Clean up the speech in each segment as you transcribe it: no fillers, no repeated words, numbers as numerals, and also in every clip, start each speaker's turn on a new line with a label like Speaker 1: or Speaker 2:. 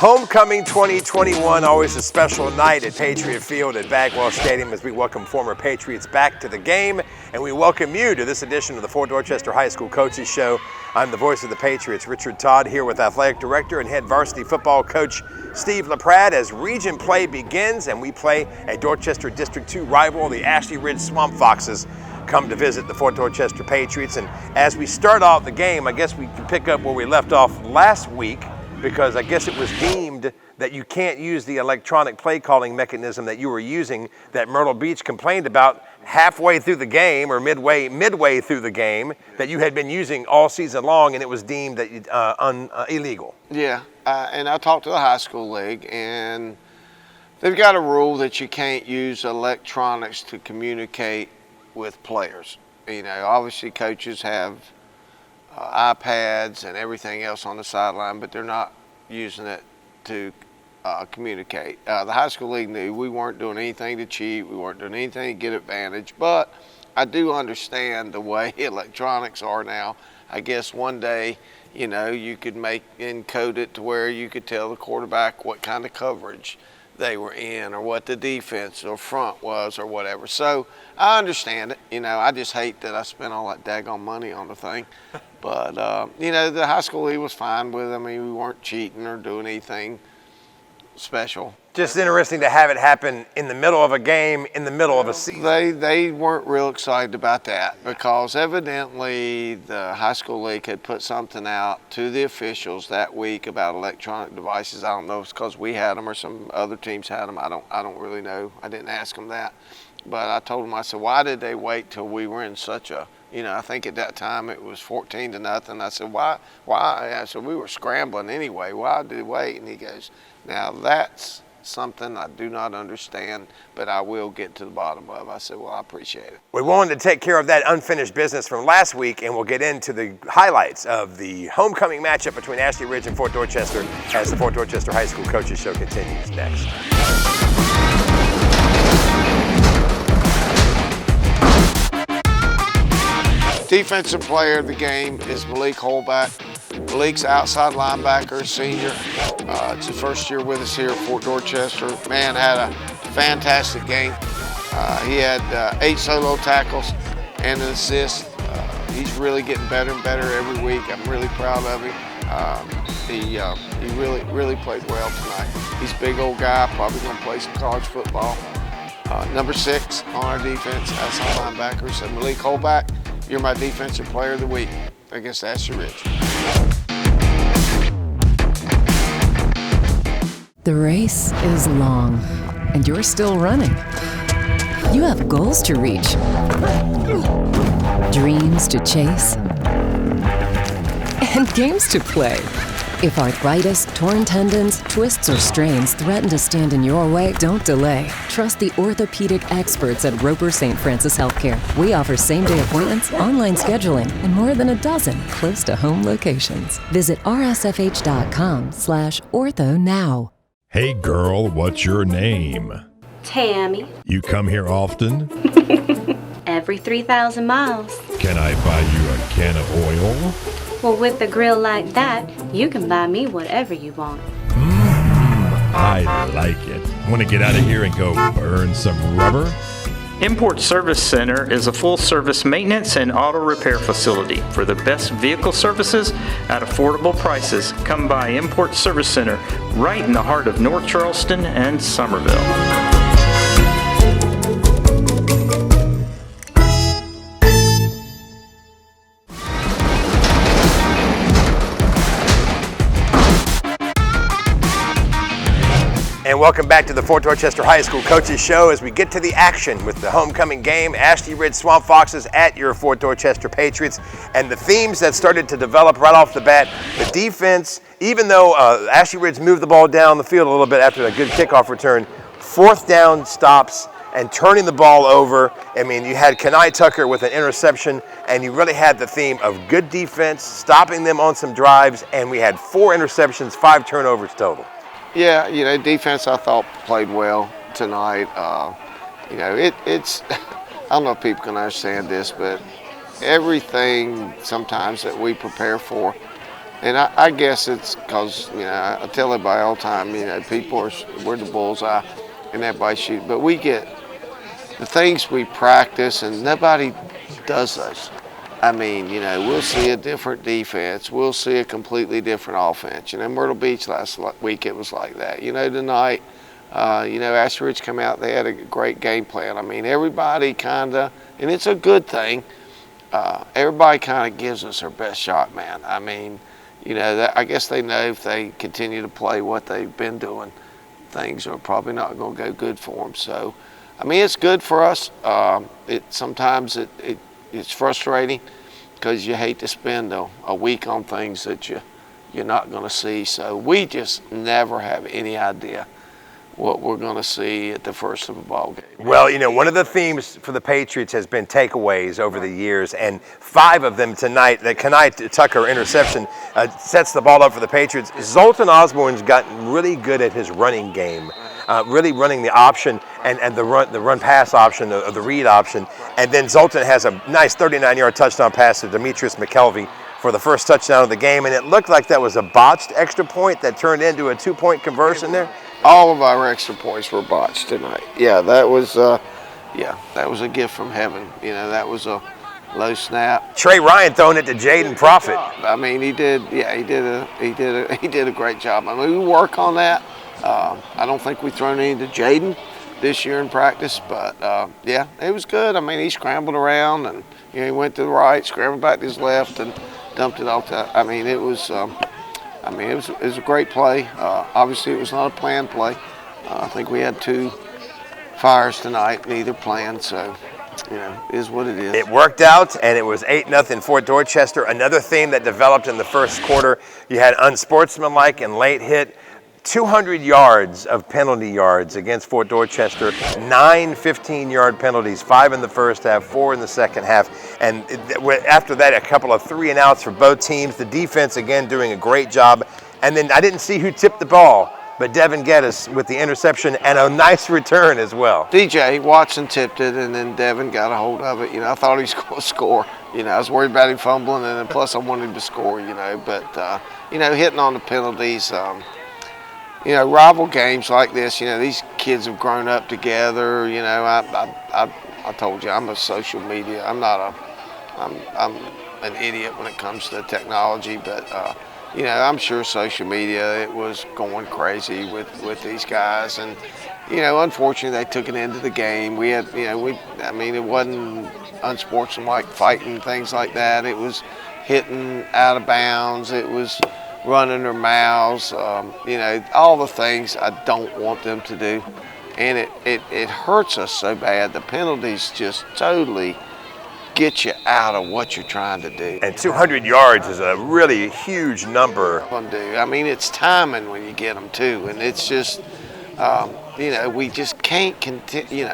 Speaker 1: Homecoming 2021, always a special night at Patriot Field at Bagwell Stadium as we welcome former Patriots back to the game, and we welcome you to this edition of the Fort Dorchester High School Coaches Show. I'm the voice of the Patriots, Richard Todd, here with Athletic Director and Head Varsity Football Coach Steve LaPrade as region play begins and we play a Dorchester District 2 rival, the Ashley Ridge Swamp Foxes, come to visit the Fort Dorchester Patriots. And as we start off the game, I guess we can pick up where we left off last week, because I guess it was deemed that you can't use the electronic play calling mechanism that you were using that Myrtle Beach complained about halfway through the game or midway through the game that you had been using all season long, and it was deemed that illegal.
Speaker 2: Yeah, and I talked to the high school league, and they've got a rule that you can't use electronics to communicate with players. You know, obviously coaches have iPads and everything else on the sideline, but they're not using it to communicate. The high school league knew we weren't doing anything to cheat, we weren't doing anything to get advantage, but I do understand the way electronics are now. I guess one day, you know, you could encode it to where you could tell the quarterback what kind of coverage they were in or what the defense or front was or whatever. So I understand it. You know, I just hate that I spent all that daggone money on the thing. But, you know, the high school league was fine with it. I mean, we weren't cheating or doing anything special.
Speaker 1: Just interesting to have it happen in the middle of a game, in the middle of a season.
Speaker 2: They weren't real excited about that because evidently the high school league had put something out to the officials that week about electronic devices. I don't know if it's because we had them or some other teams had them. I don't really know. I didn't ask them that. But I told them, I said, why did they wait till we were in such a, you know, I think at that time it was 14-0. I said, why? I said, we were scrambling anyway. Why did they wait? And he goes, now that's something I do not understand, but I will get to the bottom of. I said, well, I appreciate it.
Speaker 1: We wanted to take care of that unfinished business from last week, and we'll get into the highlights of the homecoming matchup between Ashley Ridge and Fort Dorchester as the Fort Dorchester High School Coaches Show continues next.
Speaker 2: Defensive player of the game is Malik Holback. Malik's outside linebacker, senior. It's his first year with us here at Fort Dorchester. Man, had a fantastic game. He had 8 solo tackles and an assist. He's really getting better and better every week. I'm really proud of him. He really played well tonight. He's a big old guy, probably gonna play some college football. Number 6 on our defense, outside linebacker. So Malik Holback, you're my defensive player of the week against Ashley Ridge.
Speaker 3: The race is long, and you're still running. You have goals to reach, dreams to chase, and games to play. If arthritis, torn tendons, twists, or strains threaten to stand in your way, don't delay. Trust the orthopedic experts at Roper St. Francis Healthcare. We offer same-day appointments, online scheduling, and more than a dozen close-to-home locations. Visit rsfh.com/ortho now.
Speaker 4: Hey girl, what's your name?
Speaker 5: Tammy.
Speaker 4: You come here often?
Speaker 5: Every 3,000 miles.
Speaker 4: Can I buy you a can of oil?
Speaker 5: Well, with a grill like that, you can buy me whatever you want.
Speaker 4: I like it. Want to get out of here and go burn some rubber?
Speaker 6: Import Service Center is a full-service maintenance and auto repair facility. For the best vehicle services at affordable prices, come by Import Service Center right in the heart of North Charleston and Somerville.
Speaker 1: And welcome back to the Fort Dorchester High School Coaches Show as we get to the action with the homecoming game, Ashley Ridge Swamp Foxes at your Fort Dorchester Patriots. And the themes that started to develop right off the bat, the defense, even though Ashley Ridge moved the ball down the field a little bit after a good kickoff return, 4th down stops and turning the ball over. I mean, you had Kenai Tucker with an interception, and you really had the theme of good defense, stopping them on some drives, and we had 4 interceptions, 5 turnovers total.
Speaker 2: Yeah, you know, defense I thought played well tonight. You know, it's I don't know if people can understand this, but everything sometimes that we prepare for And I guess it's because, I tell everybody all the time, we're the bullseye and everybody shoot. But we get the things we practice and nobody does those. We'll see a different defense. We'll see a completely different offense. Myrtle Beach last week, it was like that. Tonight, Astor Ridge come out, they had a great game plan. Everybody kind of, and it's a good thing, everybody kind of gives us their best shot, man. I guess they know if they continue to play what they've been doing, things are probably not going to go good for them. So, it's good for us. Sometimes it's frustrating because you hate to spend a week on things that you're not going to see. So we just never have any idea what we're going to see at the first of a ball game.
Speaker 1: Well, one of the themes for the Patriots has been takeaways over the years, and 5 of them tonight. The Kanai Tucker interception sets the ball up for the Patriots. Zoltan Osborne's gotten really good at his running game, really running the option and the run pass option, the read option, and then Zoltan has a nice 39-yard touchdown pass to Demetrius McKelvey for the first touchdown of the game, and it looked like that was a botched extra point that turned into a 2-point conversion there.
Speaker 2: All of our extra points were botched tonight. Yeah, that was a gift from heaven. That was a low snap.
Speaker 1: Trey Ryan throwing it to Jaden Profit.
Speaker 2: He did a great job. We work on that. I don't think we've thrown any to Jaden this year in practice, but it was good. He scrambled around and he went to the right, scrambled back to his left, and dumped it off to. It was a great play. Obviously, it was not a planned play. I think we had 2 fires tonight, neither planned, so, it is what it is.
Speaker 1: It worked out, and it was 8-0 Fort Dorchester. Another theme that developed in the first quarter, you had unsportsmanlike and late hit. 200 yards of penalty yards against Fort Dorchester, 9 15-yard penalties, 5 in the first half, 4 in the second half. And after that, a couple of 3-and-outs for both teams. The defense, again, doing a great job. And then I didn't see who tipped the ball, but Devin Geddes with the interception and a nice return as well.
Speaker 2: DJ Watson tipped it, and then Devin got a hold of it. I thought he was going to score. I was worried about him fumbling, and then plus I wanted him to score, But, hitting on the penalties, rival games like this, these kids have grown up together. I told you, I'm a social media. I'm an idiot when it comes to technology, but I'm sure social media, it was going crazy with these guys, and unfortunately they took it into the game. We had, it wasn't unsportsmanlike fighting, things like that. It was hitting out of bounds. It was running their mouths, all the things I don't want them to do. And it hurts us so bad. The penalties just totally get you out of what you're trying to do.
Speaker 1: And 200 yards is a really huge number.
Speaker 2: It's timing when you get them too. And it's just, we just can't continue.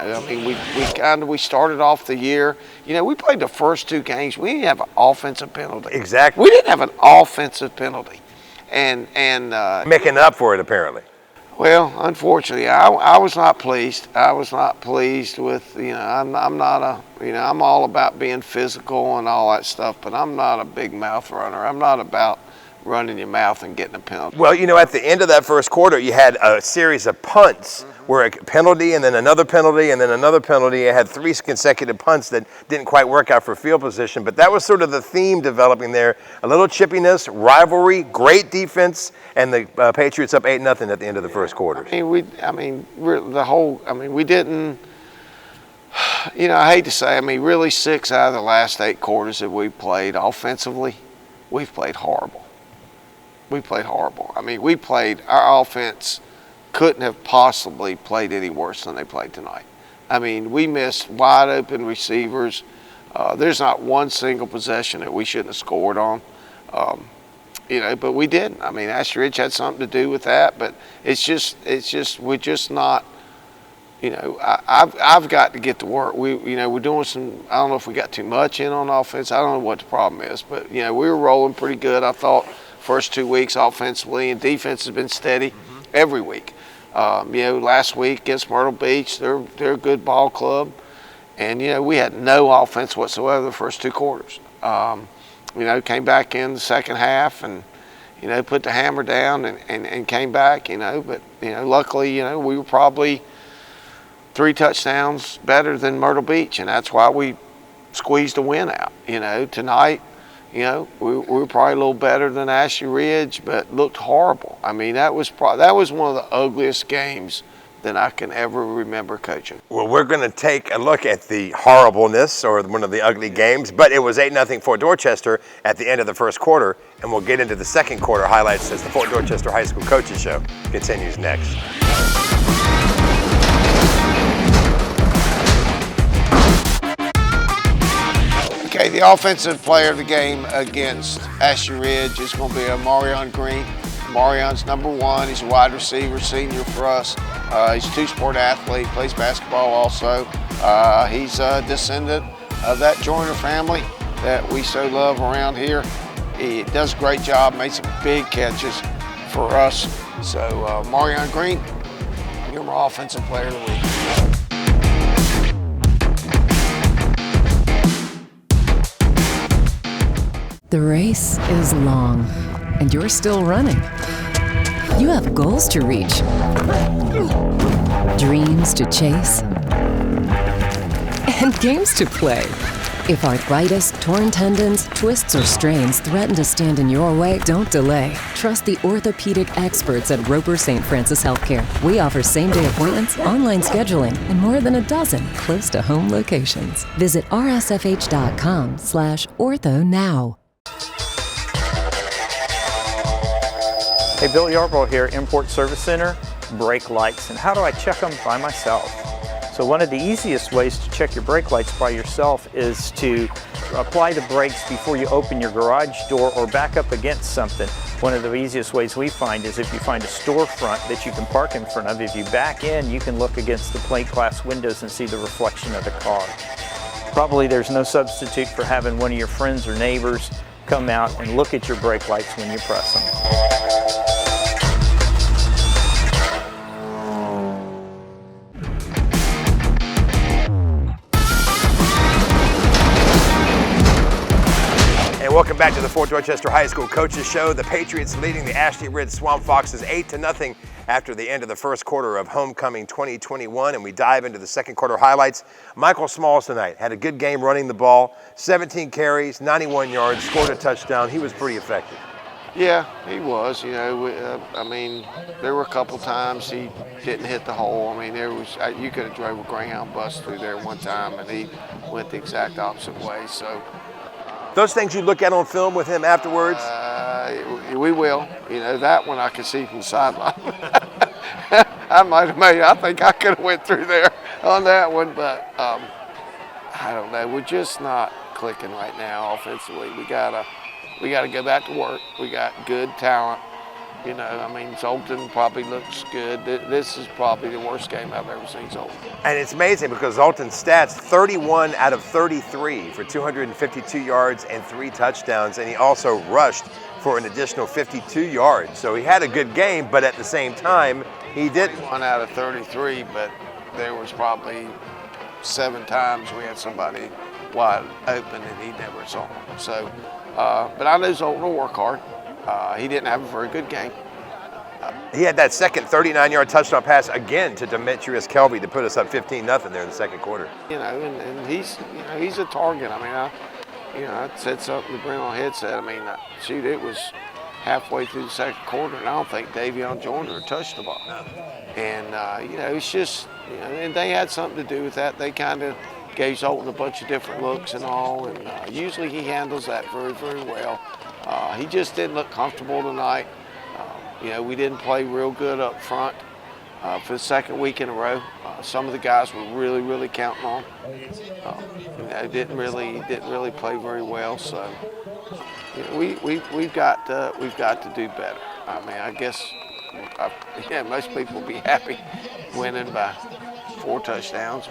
Speaker 2: We started off the year. We played the first 2 games. We didn't have an offensive penalty.
Speaker 1: Exactly.
Speaker 2: We didn't have an offensive penalty. And
Speaker 1: making up for it, apparently.
Speaker 2: Well, unfortunately, I was not pleased. I was not pleased with, I'm all about being physical and all that stuff, but I'm not a big mouth runner. I'm not about running your mouth and getting a penalty.
Speaker 1: Well, at the end of that first quarter, you had a series of punts where a penalty and then another penalty and then another penalty. You had 3 consecutive punts that didn't quite work out for field position, but that was sort of the theme developing there. A little chippiness, rivalry, great defense, and the Patriots up 8-0 at the end of the first quarter.
Speaker 2: We didn't, I hate to say, really 6 out of the last 8 quarters that we played offensively, we've played horrible. We played horrible. Our offense couldn't have possibly played any worse than they played tonight. We missed wide open receivers. There's not one single possession that we shouldn't have scored on. But we didn't. Astor Ridge had something to do with that, but it's just we're just not. I've got to get to work. We're doing some. I don't know if we got too much in on offense. I don't know what the problem is, but we were rolling pretty good. I thought first 2 weeks offensively, and defense has been steady every week. Last week against Myrtle Beach, they're a good ball club, and we had no offense whatsoever the first 2 quarters. Came back in the second half, and put the hammer down and came back, but, luckily, we were probably 3 touchdowns better than Myrtle Beach, and that's why we squeezed a win out. Tonight, we were probably a little better than Ashley Ridge, but looked horrible. I mean, that was one of the ugliest games that I can ever remember coaching.
Speaker 1: Well, we're going to take a look at the horribleness or one of the ugly games, but it was 8-0 for Dorchester at the end of the first quarter, and we'll get into the second quarter highlights as the Fort Dorchester High School Coaches Show continues next.
Speaker 2: Okay, the offensive player of the game against Ashley Ridge is going to be Marion Green. Marion's number 1. He's a wide receiver, senior for us. He's a 2-sport athlete, plays basketball also. He's a descendant of that Joyner family that we so love around here. He does a great job, made some big catches for us. So Marion Green, you're my offensive player of the week.
Speaker 3: The race is long, and you're still running. You have goals to reach, dreams to chase, and games to play. If arthritis, torn tendons, twists, or strains threaten to stand in your way, don't delay. Trust the orthopedic experts at Roper St. Francis Healthcare. We offer same-day appointments, online scheduling, and more than a dozen close-to-home locations. Visit rsfh.com/ortho now.
Speaker 6: Hey, Bill Yarbrough here, Import Service Center, brake lights. And how do I check them by myself? So one of the easiest ways to check your brake lights by yourself is to apply the brakes before you open your garage door or back up against something. One of the easiest ways we find is if you find a storefront that you can park in front of. If you back in, you can look against the plate glass windows and see the reflection of the car. Probably there's no substitute for having one of your friends or neighbors come out and look at your brake lights when you press them.
Speaker 1: Welcome back to the Fort Dorchester High School Coaches Show. The Patriots leading the Ashley Ridge Swamp Foxes 8-0 after the end of the first quarter of homecoming 2021, and we dive into the second quarter highlights. Michael Smalls tonight had a good game running the ball, 17 carries, 91 yards, scored a touchdown. He was pretty effective.
Speaker 2: Yeah, he was. I mean, there were a couple times he didn't hit the hole. I mean, you could have drove a Greyhound bus through there one time, and he went the exact opposite way. So.
Speaker 1: Those things you look at on film with him afterwards?
Speaker 2: We will. That one I could see from the sideline. I think I could have went through there on that one, but I don't know. We're just not clicking right now offensively. We gotta go back to work. We got good talent. Zoltan probably looks good. This is probably the worst game I've ever seen Zoltan.
Speaker 1: And it's amazing because Zoltan's stats, 31 out of 33 for 252 yards and 3 touchdowns, and he also rushed for an additional 52 yards. So he had a good game, but at the same time, he didn't.
Speaker 2: 1 out of 33, but there was probably 7 times we had somebody wide open and he never saw him. So, but I know Zoltan will work hard. He didn't have a very good game.
Speaker 1: He had that second 39-yard touchdown pass again to Demetrius Kelby to put us up 15-0 there in the second quarter.
Speaker 2: And he's a target. I said something to Brent on headset. Shoot, it was halfway through the second quarter, and I don't think Davion Joyner touched the ball. And it's just, and they had something to do with that. They kind of gave Zoltan a bunch of different looks and all, and usually he handles that very, very well. He just didn't look comfortable tonight. We didn't play real good up front for the second week in a row. Some of the guys were really, really counting on. Didn't really play very well. So we've got to do better. I guess most people will be happy winning by 4 touchdowns,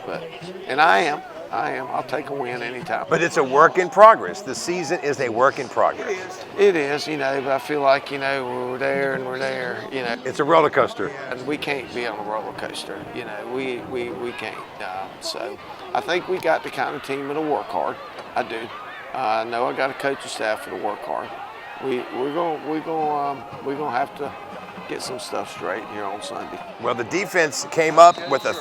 Speaker 2: and I am. I'll take a win anytime.
Speaker 1: But it's a work in progress. The season is a work in progress.
Speaker 2: It is, but I feel like, we're there and we're there,
Speaker 1: It's a roller coaster.
Speaker 2: And we can't be on a roller coaster, we can't. So I think we got the kind of team that'll work hard. I do. I know I got a coaching staff that'll work hard. we're gonna have to get some stuff straight here on Sunday.
Speaker 1: Well, the defense came up with a.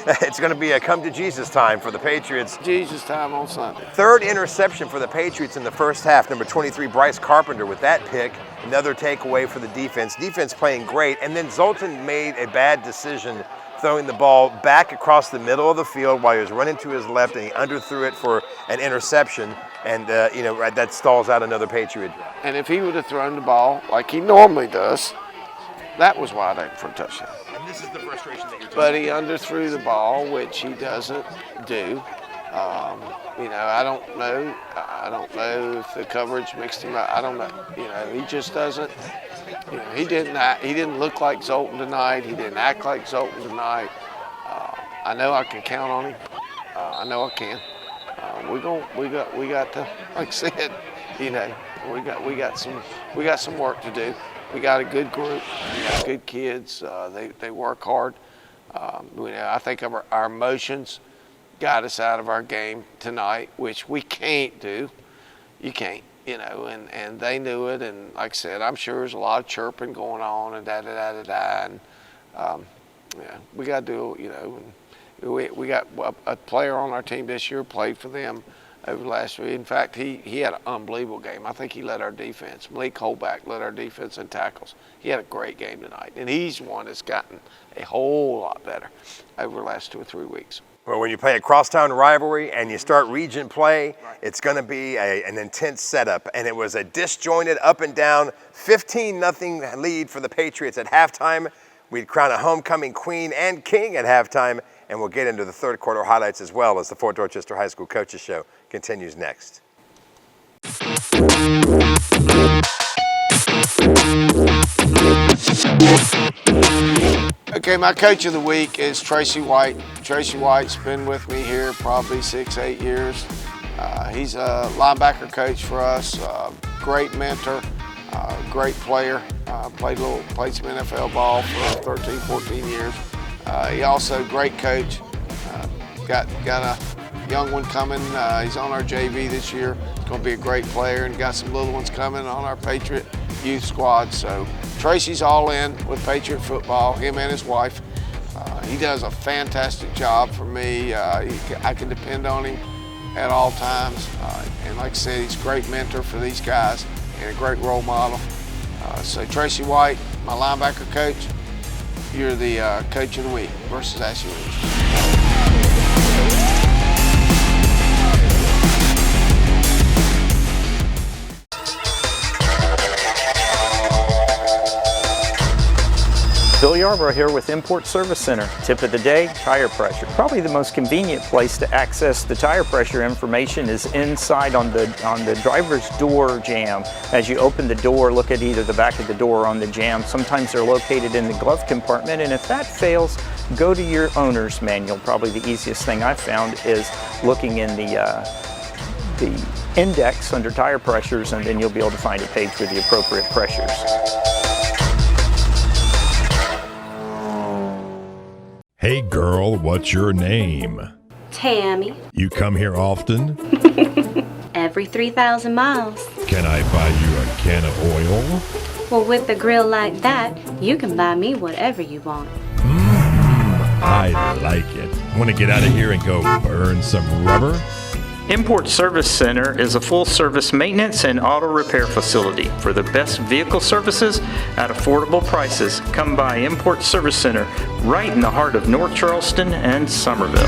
Speaker 1: It's going to be a come to Jesus time for the Patriots.
Speaker 2: Jesus time on Sunday.
Speaker 1: Third interception for the Patriots in the first half. Number 23, Bryce Carpenter with that pick. Another takeaway for the defense. Defense playing great. And then Zoltan made a bad decision throwing the ball back across the middle of the field while he was running to his left, and he underthrew it for an interception. And, that stalls out another Patriot.
Speaker 2: And if he would have thrown the ball like he normally does, that was wide open for a touchdown.
Speaker 1: And this is the frustration that you're talking
Speaker 2: But he underthrew the ball, which he doesn't do. I don't know. I don't know if the coverage mixed him up. I don't know. He just doesn't. He didn't look like Zoltan tonight. He didn't act like Zoltan tonight. I know I can count on him. I know I can. We got to, like I said, we got some work to do. We got a good group. We got good kids. They work hard. I think our emotions got us out of our game tonight, which we can't do. You can't, and they knew it. And like I said, I'm sure there's a lot of chirping going on and da-da-da-da-da. And, we got to do, we got a player on our team this year, played for them over the last week. In fact, he had an unbelievable game. I think he led our defense. Malik Holback led our defense in tackles. He had a great game tonight. And he's one that's gotten a whole lot better over the last 2 or 3 weeks.
Speaker 1: Well, when you play a crosstown rivalry and you start region play, it's going to be an intense setup. And it was a disjointed, up and down, 15-0 lead for the Patriots at halftime. We'd crown a homecoming queen and king at halftime. And we'll get into the third quarter highlights as well as the Fort Dorchester High School Coaches Show continues next.
Speaker 2: Okay, my coach of the week is Tracy White. Tracy White's been with me here probably 6-8 years. He's a linebacker coach for us, great mentor, great player. Played some NFL ball for 13, 14 years. He also a great coach. Got a young one coming. He's on our JV this year. He's going to be a great player, and got some little ones coming on our Patriot youth squad. So Tracy's all in with Patriot football, him and his wife. He does a fantastic job for me. I can depend on him at all times. And like I said, he's a great mentor for these guys and a great role model. So Tracy White, my linebacker coach, you're the coach of the week versus Ashley Williams.
Speaker 6: Bill Yarborough here with Import Service Center. Tip of the day, tire pressure. Probably the most convenient place to access the tire pressure information is inside on the driver's door jamb. As you open the door, look at either the back of the door or on the jamb. Sometimes they're located in the glove compartment, and if that fails, go to your owner's manual. Probably the easiest thing I've found is looking in the index under tire pressures, and then you'll be able to find a page with the appropriate pressures.
Speaker 4: Hey girl, what's your name?
Speaker 5: Tammy.
Speaker 4: You come here often?
Speaker 5: Every 3,000 miles.
Speaker 4: Can I buy you a can of oil?
Speaker 5: Well, with a grill like that, you can buy me whatever you want.
Speaker 4: I like it. Want to get out of here and go burn some rubber?
Speaker 6: Import Service Center is a full-service maintenance and auto repair facility. For the best vehicle services at affordable prices, come by Import Service Center right in the heart of North Charleston and Somerville.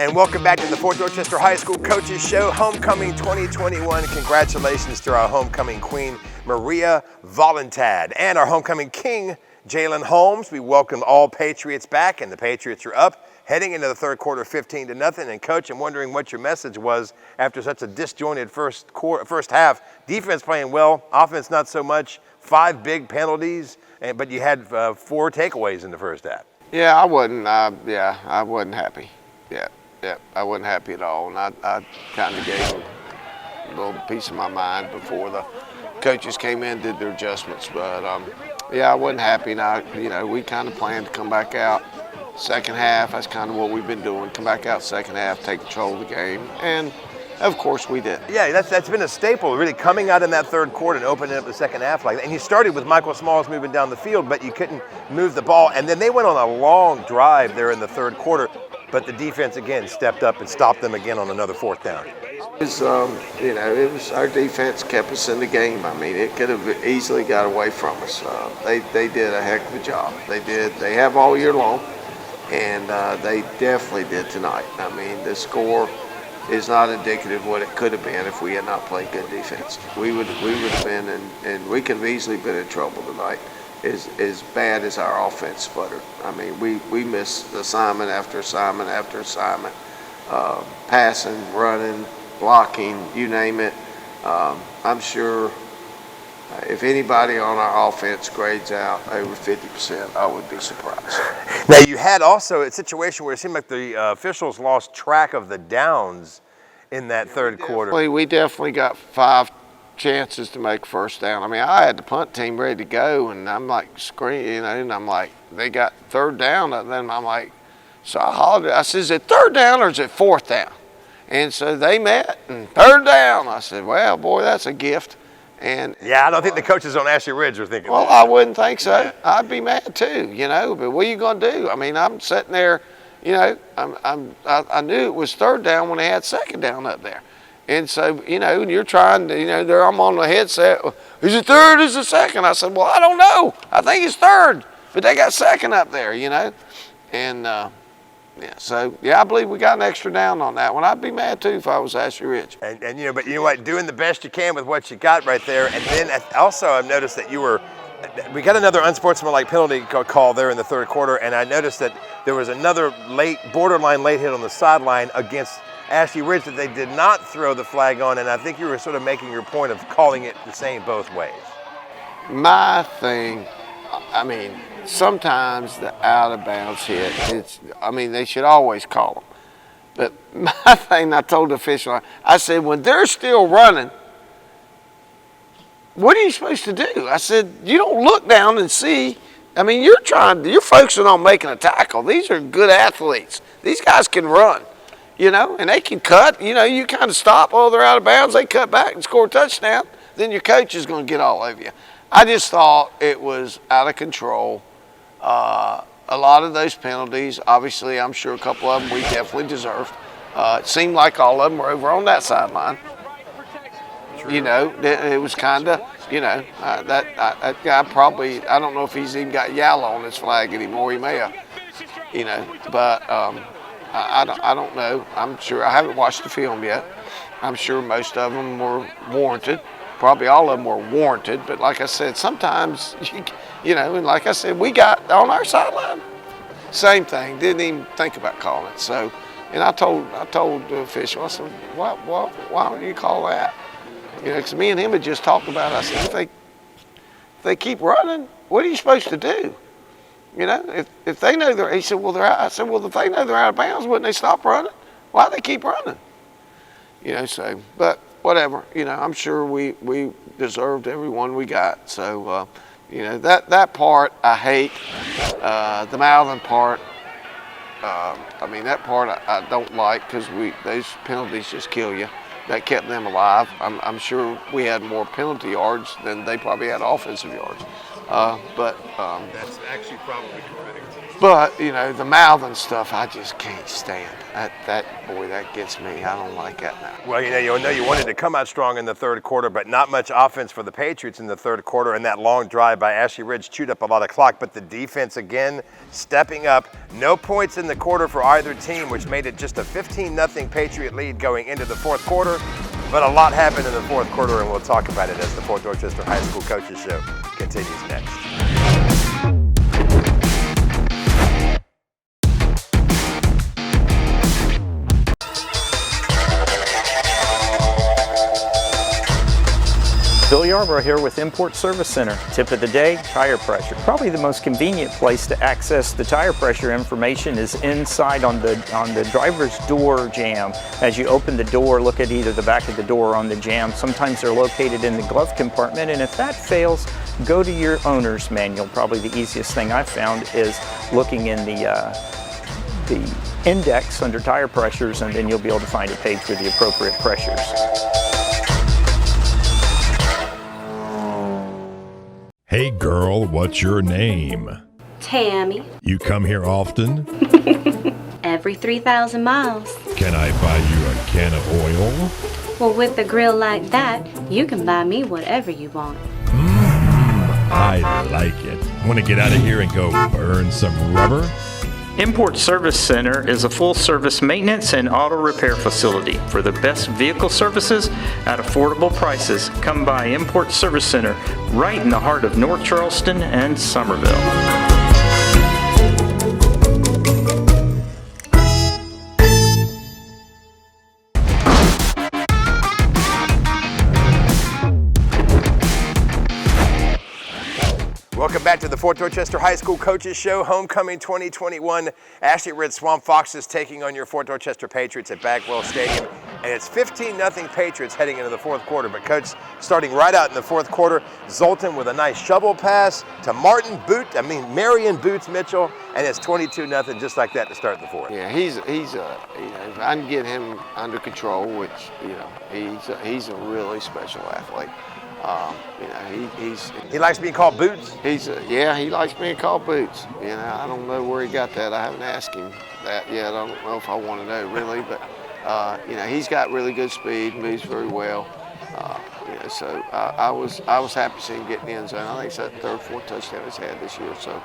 Speaker 1: And welcome back to the Fort Dorchester High School Coaches Show, Homecoming 2021. Congratulations to our homecoming queen, Maria Volantad, and our homecoming king, Jalen Holmes. We welcome all Patriots back, and the Patriots are up, heading into the third quarter 15-0. And Coach, I'm wondering what your message was after such a disjointed first half. Defense playing well, offense not so much. 5 big penalties, but you had 4 takeaways in the first half.
Speaker 2: Yeah, I wasn't happy. Yeah, I wasn't happy at all, and I kind of gave him a little piece of my mind before coaches came in, did their adjustments. But yeah, I wasn't happy. Now, we kind of planned to come back out second half. That's kind of what we've been doing. Come back out second half, take control of the game, and of course we did.
Speaker 1: Yeah, that's been a staple, really, coming out in that third quarter and opening up the second half like that. And you started with Michael Smalls moving down the field, but you couldn't move the ball. And then they went on a long drive there in the third quarter, but the defense again stepped up and stopped them again on another fourth down.
Speaker 2: It was, it was our defense kept us in the game. I mean, it could have easily got away from us. They did a heck of a job. They did. They have all year long, and they definitely did tonight. I mean, the score is not indicative of what it could have been if we had not played good defense. We would have been, and we could have easily been in trouble tonight. As bad as our offense sputtered. I mean, we missed assignment after assignment after assignment, passing, running, blocking, you name it. I'm sure if anybody on our offense grades out over 50%, I would be surprised.
Speaker 1: Now, you had also a situation where it seemed like the officials lost track of the downs in that third quarter.
Speaker 2: We definitely got 5 chances to make first down. I mean, I had the punt team ready to go, and I'm like screaming, and I'm like, they got third down, and then I'm like, so I hollered, I said, is it third down or is it fourth down? And so they met, and third down. I said, well, boy, that's a gift. And
Speaker 1: yeah, I don't think the coaches on Ashley Ridge were thinking
Speaker 2: well,
Speaker 1: that.
Speaker 2: I wouldn't think so. Yeah. I'd be mad too, but what are you going to do? I mean, I'm sitting there, I knew it was third down when they had second down up there. And so, and you're trying to, I'm on the headset, is it third, is it second? I said, well, I don't know. I think it's third, but they got second up there, And, I believe we got an extra down on that one. I'd be mad too if I was Ashley Ridge.
Speaker 1: And but you know what, doing the best you can with what you got right there. And then also I've noticed that we got another unsportsmanlike penalty call there in the third quarter, and I noticed that there was another borderline late hit on the sideline against Ashley Ridge that they did not throw the flag on, and I think you were sort of making your point of calling it the same both ways.
Speaker 2: My thing, I mean, sometimes the out of bounds hit, they should always call them. But my thing, I told the official, I said, when they're still running, what are you supposed to do? I said, you don't look down and see. I mean, you're focusing on making a tackle. These are good athletes. These guys can run, and they can cut. You kind of stop, they're out of bounds. They cut back and score a touchdown. Then your coach is going to get all over you. I just thought it was out of control. A lot of those penalties, obviously, I'm sure a couple of them we definitely deserved. It seemed like all of them were over on that sideline. It was kind of, that guy probably, I don't know if he's even got yellow on his flag anymore. He may have, but I don't know. I'm sure, I haven't watched the film yet. I'm sure most of them were warranted. Probably all of them were warranted, but like I said, sometimes, and like I said, we got on our sideline, same thing, didn't even think about calling it. So, and I told the official, I said, why don't you call that? Because me and him had just talked about it. I said, if they keep running, what are you supposed to do? If they know he said, well, they're out. I said, well, if they know they're out of bounds, wouldn't they stop running? Why do they keep running? So, but whatever, I'm sure we deserved every one we got. So, that part I hate. The mouthing part, that part I don't like because those penalties just kill you. That kept them alive. I'm sure we had more penalty yards than they probably had offensive yards.
Speaker 1: That's actually probably correct.
Speaker 2: But, the mouthing stuff, I just can't stand. That gets me. I don't like that now.
Speaker 1: Well, you wanted to come out strong in the third quarter, but not much offense for the Patriots in the third quarter, and that long drive by Ashley Ridge chewed up a lot of clock, but the defense again stepping up. No points in the quarter for either team, which made it just a 15-0 Patriot lead going into the fourth quarter, but a lot happened in the fourth quarter, and we'll talk about it as the Fort Dorchester High School Coaches Show continues next.
Speaker 7: Fill your
Speaker 6: Yarborough here with Import Service Center. Tip of the day, tire pressure. Probably the most convenient place to access the tire pressure information is inside on the driver's door jamb. As you open the door, look at either the back of the door or on the jamb. Sometimes they're located in the glove compartment, and if that fails, go to your owner's manual. Probably the easiest thing I've found is looking in the index under tire pressures, and then you'll be able to find a page with the appropriate pressures.
Speaker 4: Hey girl, what's your name?
Speaker 5: Tammy.
Speaker 4: You come here often?
Speaker 5: Every 3,000 miles.
Speaker 4: Can I buy you a can of oil?
Speaker 5: Well, with a grill like that, you can buy me whatever you want.
Speaker 4: I like it. Want to get out of here and go burn some rubber?
Speaker 6: Import Service Center is a full-service maintenance and auto repair facility. For the best vehicle services at affordable prices, come by Import Service Center right in the heart of North Charleston and Somerville.
Speaker 1: Welcome back to the Fort Dorchester High School Coaches Show, Homecoming 2021. Ashley Ridge Swamp Foxes taking on your Fort Dorchester Patriots at Bagwell Stadium. And it's 15-0 Patriots heading into the fourth quarter. But Coach, starting right out in the fourth quarter, Zoltan with a nice shovel pass to Marion Boots Mitchell, and it's 22-0 just like that to start the fourth.
Speaker 2: Yeah, he's if I can get him under control, which he's a really special athlete.
Speaker 1: He likes being called Boots?
Speaker 2: He likes being called Boots. I don't know where he got that. I haven't asked him that yet. I don't know if I want to know really, but he's got really good speed, moves very well. So I was happy to see him get in the end zone. I think it's that third, fourth touchdown he's had this year. So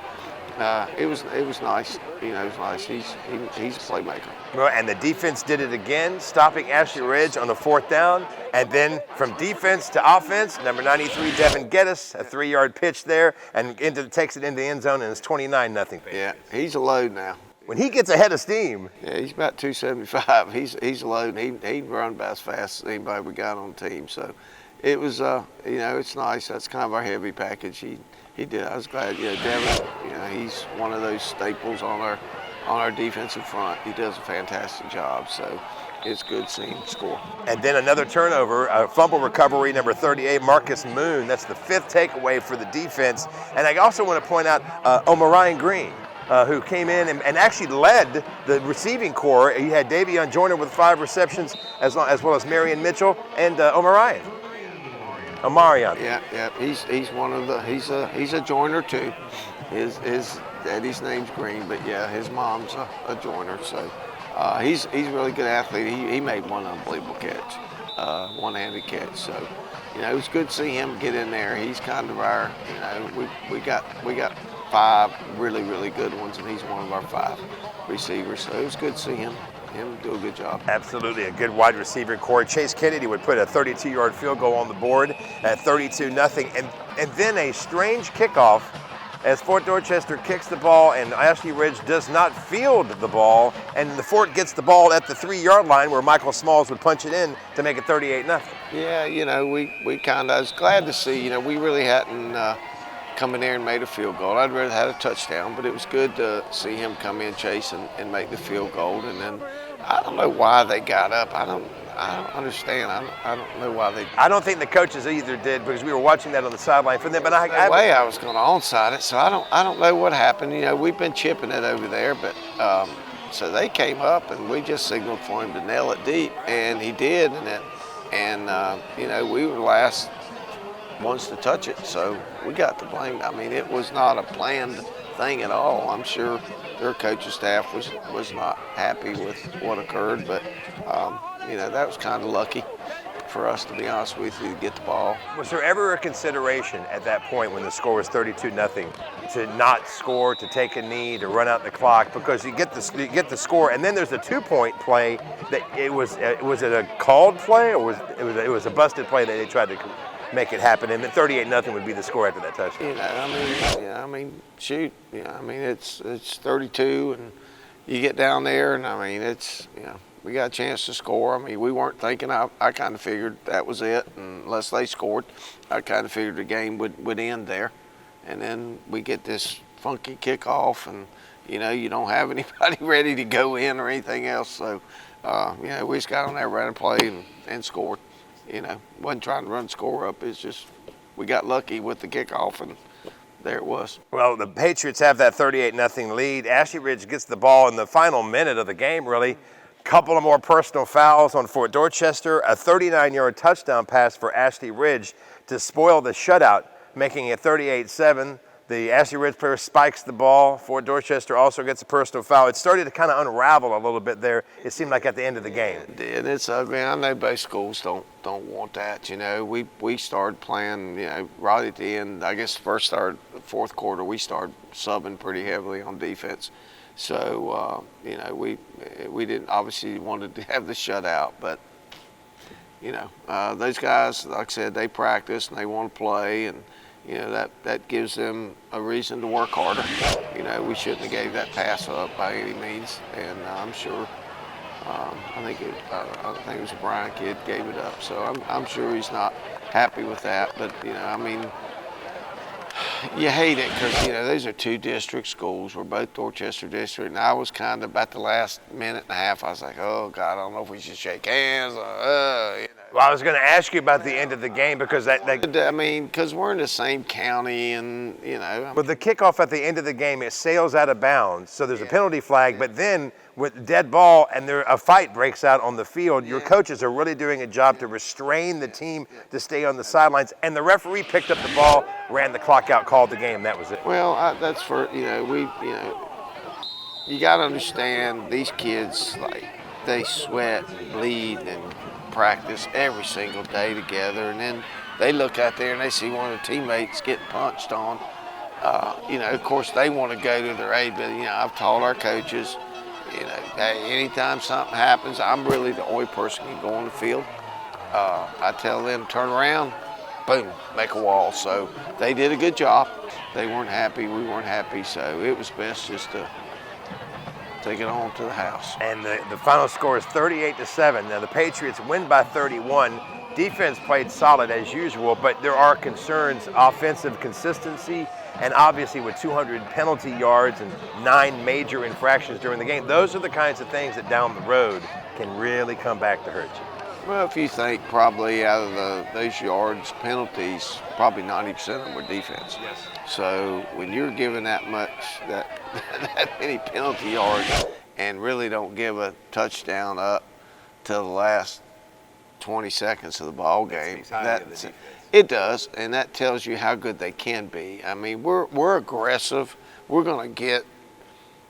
Speaker 2: it was nice. It was nice. He's a playmaker.
Speaker 1: Well, and the defense did it again, stopping Ashley Ridge on the fourth down. And then from defense to offense, number 93, Devin Geddes, a 3-yard pitch there, and takes it into the end zone, and it's 29-0.
Speaker 2: Yeah, he's a load now.
Speaker 1: When he gets ahead of steam.
Speaker 2: Yeah, he's about 275. He's a load. He can run about as fast as anybody we got on the team. So it was, it's nice. That's kind of our heavy package. He did. I was glad. Devin, he's one of those staples on our defensive front. He does a fantastic job. So it's good seeing him score. And
Speaker 1: then another turnover, a fumble recovery, number 38, Marcus Moon. That's the fifth takeaway for the defense. And I also want to point out O'Marion Green, who came in and actually led the receiving corps. He had Davion Joyner with 5 receptions, as well as Marion Mitchell and O'Marion.
Speaker 2: Yeah. He's one of the. He's a Joyner too. His daddy's name's Green, but yeah, his mom's a Joyner. So he's a really good athlete. He made one unbelievable catch, one-handed catch. So it was good to see him get in there. He's kind of our. We got 5 really, really good ones, and he's one of our 5 receivers. So it was good to see him do a good job.
Speaker 1: Absolutely, a good wide receiver core. Chase Kennedy would put a 32-yard field goal on the board at 32-0. And then a strange kickoff as Fort Dorchester kicks the ball and Ashley Ridge does not field the ball, and the Fort gets the ball at the 3-yard line where Michael Smalls would punch it in to make it 38-0.
Speaker 2: Yeah, we kind of, I was glad to see, we really hadn't come in there and made a field goal. I'd rather had a touchdown, but it was good to see him come in, chase, and make the field goal. And then I don't know why they got up. I don't understand. I don't know why they.
Speaker 1: I don't think the coaches either did, because we were watching that on the sideline for them. But
Speaker 2: I was going to onside it, so I don't know what happened. We've been chipping it over there, but so they came up and we just signaled for him to nail it deep, and he did, and we were the last ones to touch it, so we got the blame. I mean, it was not a planned thing at all. I'm sure their coaching staff was not happy with what occurred, but that was kind of lucky for us, to be honest with you, to get the ball.
Speaker 1: Was there ever a consideration at that point when the score was 32-0 to not score, to take a knee, to run out the clock? Because you get the score, and then there's a 2-point play that was it a called play, or it was a busted play that they tried to make it happen, and then 38-0 would be the score after that touchdown.
Speaker 2: Shoot. It's 32, and you get down there, and it's we got a chance to score. I mean, we weren't thinking. I kind of figured that was it, unless they scored. I kind of figured the game would end there, and then we get this funky kickoff, and you know, you don't have anybody ready to go in or anything else. So, you know, we just got on there, ran a play, and scored. You know, wasn't trying to run score up. It's just we got lucky with the kickoff, and there it was.
Speaker 1: Well, the Patriots have that 38-0 lead. Ashley Ridge gets the ball in the final minute of the game, really. Couple of more personal fouls on Fort Dorchester. A 39-yard touchdown pass for Ashley Ridge to spoil the shutout, making it 38-7. The Ashley Ridge player spikes the ball. Fort Dorchester also gets a personal foul. It started to kind of unravel a little bit there, it seemed like, at the end of the game.
Speaker 2: It did. It's ugly. I know both schools don't want that. You know, we started playing, you know, right at the end. I guess fourth quarter, we started subbing pretty heavily on defense. So, you know, we didn't obviously wanted to have the shutout, but, you know, those guys, like I said, they practice and they want to play, and, you know, that gives them a reason to work harder. You know, we shouldn't have gave that pass up by any means, and I'm sure, I think it was a Brian kid gave it up, so I'm sure he's not happy with that, but, you know, I mean, you hate it because, you know, these are two district schools. We're both Dorchester district, and I was kind of about the last minute and a half, I was like, oh, God, I don't know if we should shake hands. You know.
Speaker 1: Well, I was going to ask you about the end of the game because
Speaker 2: I mean, because we're in the same county, and, you know.
Speaker 1: But the kickoff at the end of the game, it sails out of bounds, so there's a penalty flag, but then with dead ball and a fight breaks out on the field, your coaches are really doing a job to restrain the team to stay on the sidelines, and the referee picked up the ball, ran the clock out, called the game. That was it.
Speaker 2: Well, that's for, you know, you got to understand these kids, like, they sweat, bleed, and practice every single day together, and then they look out there and they see one of their teammates getting punched on. You know, of course, they want to go to their aid, but, you know, I've told our coaches, you know, hey, anytime something happens, I'm really the only person who can go on the field. I tell them, turn around, boom, make a wall. So they did a good job. They weren't happy, we weren't happy, so it was best just to take it on to the house.
Speaker 1: And the final score is 38-7. Now the Patriots win by 31. Defense played solid as usual, but there are concerns, offensive consistency, and obviously with 200 penalty yards and 9 major infractions during the game, those are the kinds of things that down the road can really come back to hurt you.
Speaker 2: Well, if you think probably out of those yards, penalties, probably 90% of them were defense.
Speaker 1: Yes.
Speaker 2: So when you're given that much, that many penalty yards, and really don't give a touchdown up till the last 20 seconds of the ball game, it does, and that tells you how good they can be. I mean, we're aggressive. We're going to get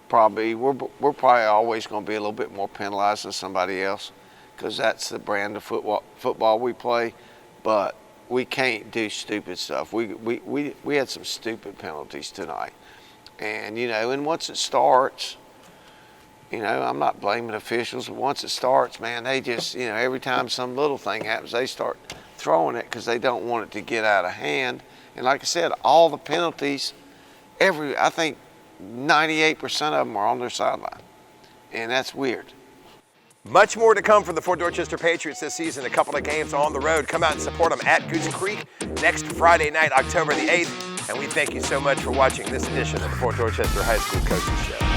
Speaker 2: we're probably always going to be a little bit more penalized than somebody else, because that's the brand of football we play. But we can't do stupid stuff. We had some stupid penalties tonight, and you know, and once it starts, you know, I'm not blaming officials, but once it starts, man, they just, you know, every time some little thing happens, they start throwing it because they don't want it to get out of hand. And like I said, all the penalties, I think 98% of them are on their sideline, and that's weird.
Speaker 1: Much more to come from the Fort Dorchester Patriots this season. A couple of games on the road. Come out and support them at Goose Creek next Friday night, October the 8th. And we thank you so much for watching this edition of the Fort Dorchester High School Coaches Show.